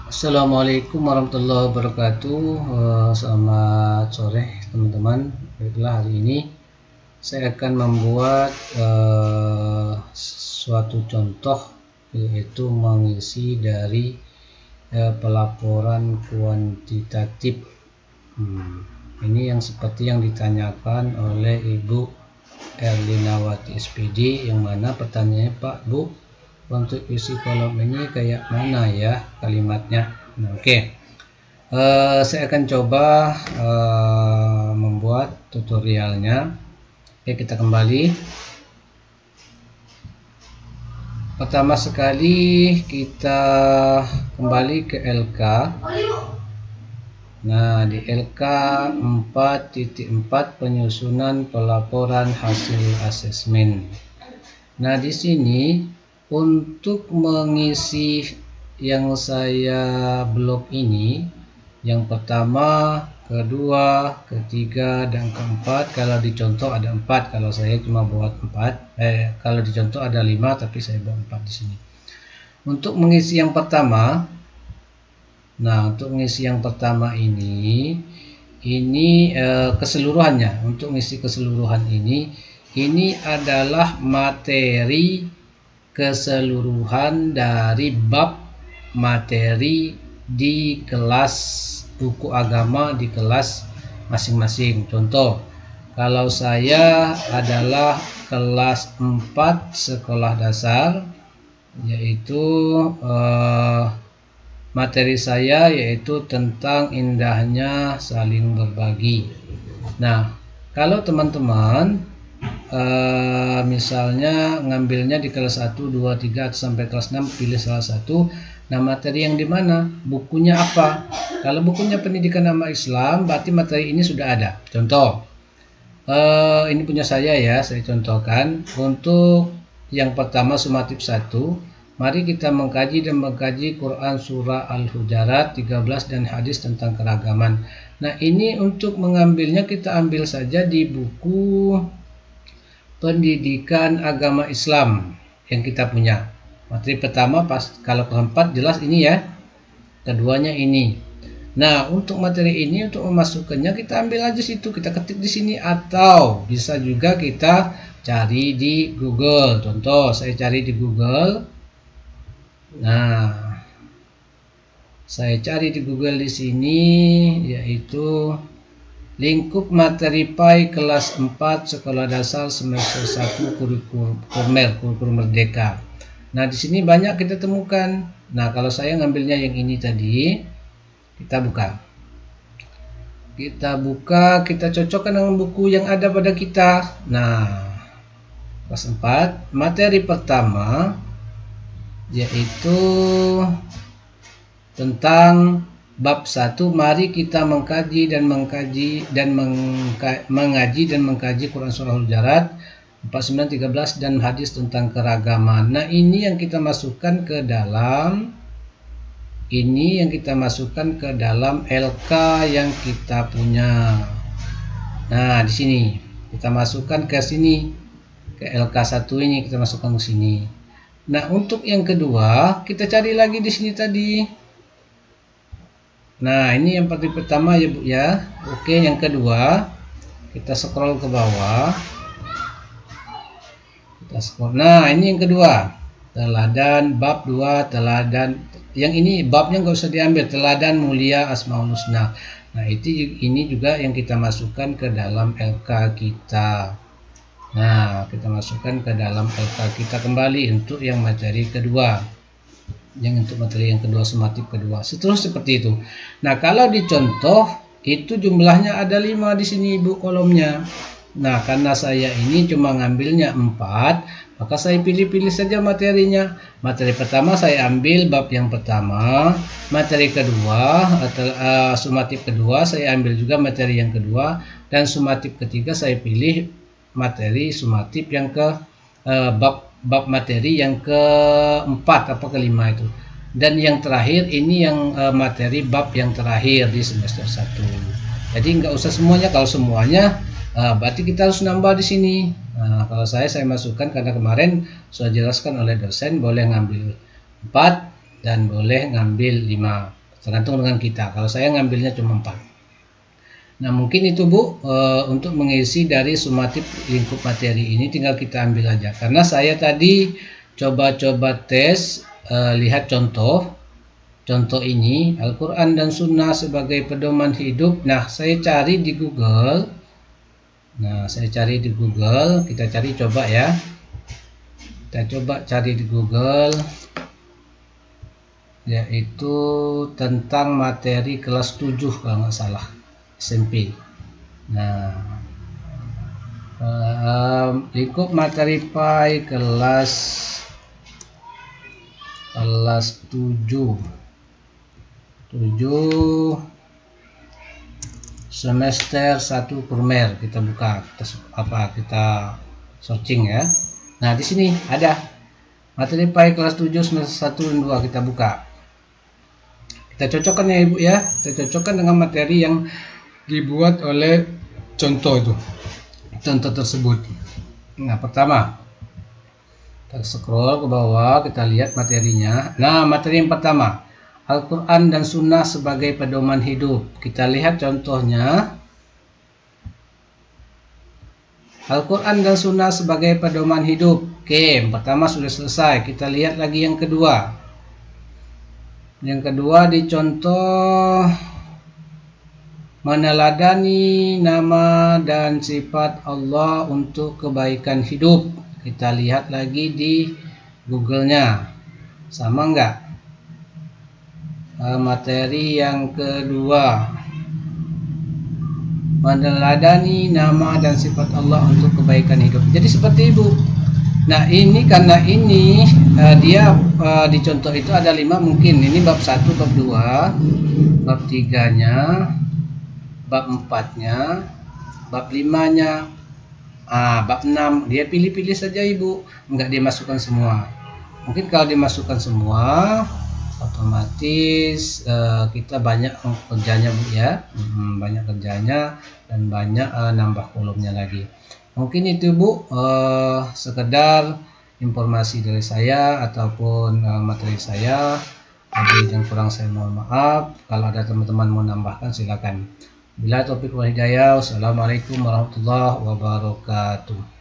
Assalamualaikum warahmatullahi wabarakatuh. Selamat sore teman-teman. Baiklah, hari ini saya akan membuat suatu contoh, yaitu mengisi dari pelaporan kuantitatif. Ini yang seperti yang ditanyakan oleh Ibu Erlinawati SPD, yang mana pertanyaannya, Pak, Bu, untuk isi kolom ini kayak mana ya kalimatnya. Oke. Saya akan coba membuat tutorialnya. Oke, kita kembali. Pertama sekali kita kembali ke LK. Nah, di LK 4.4 penyusunan pelaporan hasil asesmen. Nah, di sini untuk mengisi yang saya blok ini, yang pertama, kedua, ketiga, dan keempat. Kalau di contoh ada 4, kalau saya cuma buat 4. Kalau di contoh ada 5, tapi saya buat 4 di sini. Untuk mengisi yang pertama, untuk mengisi yang pertama ini keseluruhannya. Untuk mengisi keseluruhan ini adalah materi keseluruhan dari bab materi di kelas buku agama di kelas masing-masing. Contoh, kalau saya adalah kelas 4 sekolah dasar, yaitu materi saya yaitu tentang indahnya saling berbagi. Nah, kalau teman-teman misalnya ngambilnya di kelas 1, 2, 3 sampai kelas 6, pilih salah satu. Nah, materi yang di mana? Bukunya apa? Kalau bukunya pendidikan agama Islam, berarti materi ini sudah ada. Contoh, ini punya saya ya, saya contohkan. Untuk yang pertama, sumatif 1, mari kita mengkaji Quran surah Al-Hujurat 13 dan hadis tentang keragaman. Nah, ini untuk mengambilnya kita ambil saja di buku pendidikan agama Islam yang kita punya. Materi pertama, kalau keempat jelas ini ya, keduanya ini. Nah, untuk materi ini, untuk memasukkannya kita ambil aja situ, kita ketik di sini, atau bisa juga kita cari di Google. Contoh, saya cari di Google. Nah, saya cari di Google di sini, yaitu lingkup materi PAI kelas 4 sekolah dasar semester 1 kurikulum merdeka. Nah, di sini banyak kita temukan. Nah, kalau saya ngambilnya yang ini tadi, kita buka. Kita cocokkan dengan buku yang ada pada kita. Nah, kelas 4, materi pertama yaitu tentang bab 1, mari kita mengaji dan mengkaji Quran surah Al-Hujurat 49, 13 dan hadis tentang keragaman. Nah, ini yang kita masukkan ke dalam LK yang kita punya. Nah, di sini kita masukkan ke sini, ke LK 1 ini kita masukkan ke sini. Nah, untuk yang kedua kita cari lagi di sini tadi. Nah, ini yang pertama ya, Bu ya. Oke, yang kedua kita scroll ke bawah. Nah, ini yang kedua, teladan bab 2, teladan yang ini babnya nggak usah diambil, teladan mulia Asmaul Husna. Nah, ini juga yang kita masukkan ke dalam LK kita. Nah, kita masukkan ke dalam LK kita kembali untuk yang materi kedua. Untuk materi yang kedua, sumatif kedua. Seterusnya seperti itu. Nah, kalau dicontoh itu jumlahnya ada 5 di sini, Ibu, kolomnya. Nah, karena saya ini cuma ngambilnya 4, maka saya pilih-pilih saja materinya. Materi pertama saya ambil bab yang pertama. Materi kedua, sumatif kedua, saya ambil juga materi yang kedua. Dan sumatif ketiga saya pilih materi sumatif yang ke bab materi yang keempat atau kelima itu. Dan yang terakhir ini yang materi bab yang terakhir di semester 1. Jadi nggak usah semuanya. Kalau semuanya berarti kita harus nambah di sini. Nah, kalau saya masukkan karena kemarin sudah jelaskan oleh dosen, boleh ngambil 4 dan boleh ngambil 5. tergantung dengan kita. Kalau saya ngambilnya cuma 4. Nah mungkin itu Bu, untuk mengisi dari sumatif lingkup materi ini tinggal kita ambil aja, karena saya tadi coba-coba tes, lihat contoh ini Al-Quran dan Sunnah sebagai pedoman hidup. Nah saya cari di Google, kita cari coba ya, kita coba cari di Google, yaitu tentang materi kelas 7 kalau nggak salah, SMP. Nah, lingkup materi PAI kelas 7 semester 1 primer. Kita buka, kita searching ya. Nah di sini ada materi PAI kelas 7 semester 1 dan 2. Kita buka, kita cocokkan ya Ibu ya, kita cocokkan dengan materi yang dibuat oleh contoh tersebut. Nah pertama, kita scroll ke bawah, kita lihat materinya. Nah materi yang pertama, Al-Quran dan Sunnah sebagai pedoman hidup. Kita lihat contohnya, Al-Quran dan Sunnah sebagai pedoman hidup. Oke, yang pertama sudah selesai. Kita lihat lagi yang kedua. Yang kedua dicontoh, meneladani nama dan sifat Allah untuk kebaikan hidup. Kita lihat lagi di Google-nya, sama enggak? Materi yang kedua, meneladani nama dan sifat Allah untuk kebaikan hidup. Jadi seperti Ibu. Nah ini karena ini dia di contoh itu ada 5 mungkin. Ini bab 1, bab 2, bab 3-nya, bab 4-nya, bab 5-nya, bab 6. Dia pilih-pilih saja Ibu, enggak dimasukkan semua. Mungkin kalau dimasukkan semua otomatis kita banyak kerjanya Bu ya, banyak kerjanya dan banyak nambah kolomnya lagi. Mungkin itu Bu, sekedar informasi dari saya ataupun materi saya. Jadi yang kurang saya mohon maaf. Kalau ada teman-teman mau nambahkan silakan. Bila taufiq wal hidayah. Wassalamualaikum warahmatullahi wabarakatuh.